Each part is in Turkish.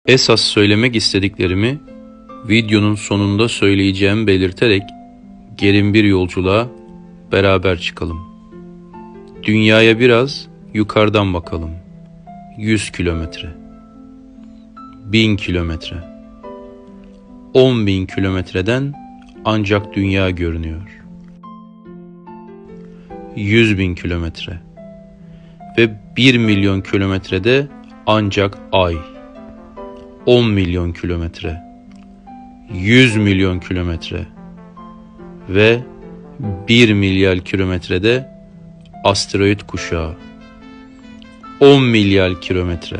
Esas söylemek istediklerimi videonun sonunda söyleyeceğimi belirterek gelin bir yolculuğa beraber çıkalım. Dünyaya biraz yukarıdan bakalım. 100 kilometre, 1000 kilometre, 10.000 kilometreden ancak dünya görünüyor. 100.000 kilometre ve 1 milyon kilometrede ancak ay. 10 milyon kilometre, 100 milyon kilometre ve 1 milyar kilometrede asteroid kuşağı. 10 milyar kilometre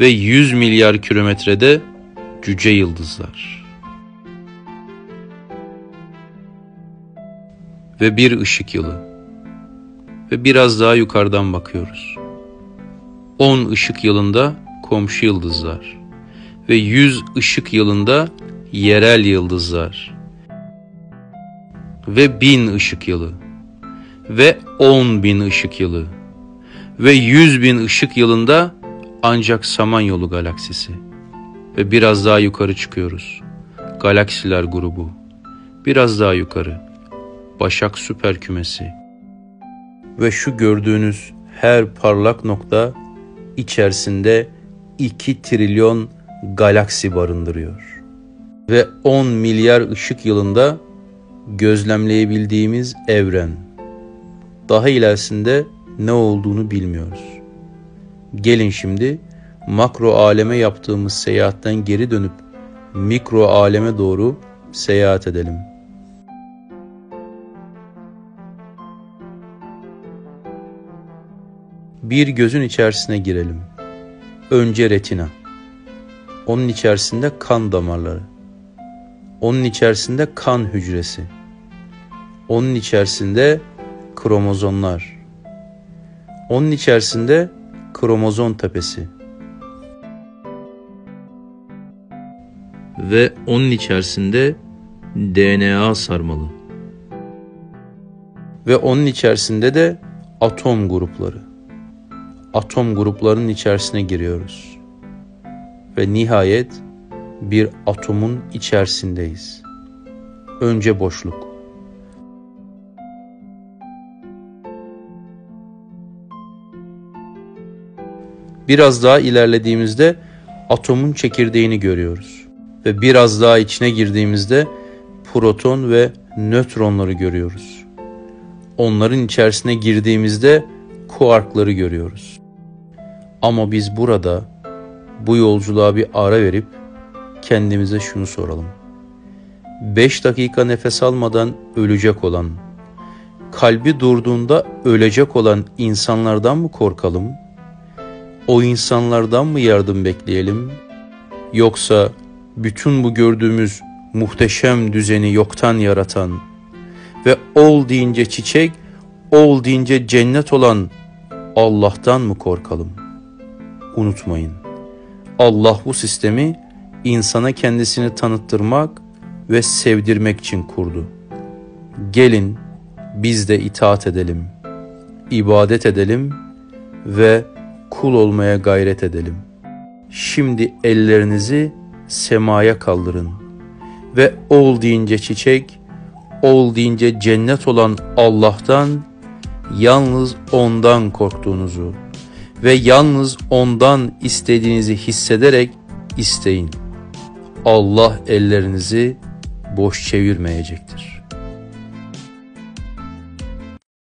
ve 100 milyar kilometrede cüce yıldızlar. Ve bir ışık yılı. Ve biraz daha yukarıdan bakıyoruz. 10 ışık yılında komşu yıldızlar ve 100 ışık yılında yerel yıldızlar ve 1000 ışık yılı ve 10.000 ışık yılı ve 100.000 ışık yılında ancak Samanyolu galaksisi. Ve biraz daha yukarı çıkıyoruz. Galaksiler grubu. Biraz daha yukarı. Başak süper kümesi. Ve şu gördüğünüz her parlak nokta içerisinde 2 trilyon galaksi barındırıyor. Ve 10 milyar ışık yılında gözlemleyebildiğimiz evren. Daha ilerisinde ne olduğunu bilmiyoruz. Gelin şimdi makro aleme yaptığımız seyahatten geri dönüp mikro aleme doğru seyahat edelim. Bir gözün içerisine girelim. Önce retina. Onun içerisinde kan damarları. Onun içerisinde kan hücresi. Onun içerisinde kromozomlar. Onun içerisinde kromozom tepesi. Ve onun içerisinde DNA sarmalı. Ve onun içerisinde de atom grupları. Atom gruplarının içerisine giriyoruz. Ve nihayet bir atomun içerisindeyiz. Önce boşluk. Biraz daha ilerlediğimizde atomun çekirdeğini görüyoruz. Ve biraz daha içine girdiğimizde proton ve nötronları görüyoruz. Onların içerisine girdiğimizde kuarkları görüyoruz. Ama biz burada bu yolculuğa bir ara verip kendimize şunu soralım. 5 dakika nefes almadan ölecek olan, kalbi durduğunda ölecek olan insanlardan mı korkalım? O insanlardan mı yardım bekleyelim? Yoksa bütün bu gördüğümüz muhteşem düzeni yoktan yaratan ve ol deyince çiçek, ol deyince cennet olan Allah'tan mı korkalım? Unutmayın, Allah bu sistemi insana kendisini tanıttırmak ve sevdirmek için kurdu. Gelin biz de itaat edelim, ibadet edelim ve kul olmaya gayret edelim. Şimdi ellerinizi semaya kaldırın ve ol deyince çiçek, ol deyince cennet olan Allah'tan, yalnız ondan korktuğunuzu ve yalnız ondan istediğinizi hissederek isteyin. Allah ellerinizi boş çevirmeyecektir.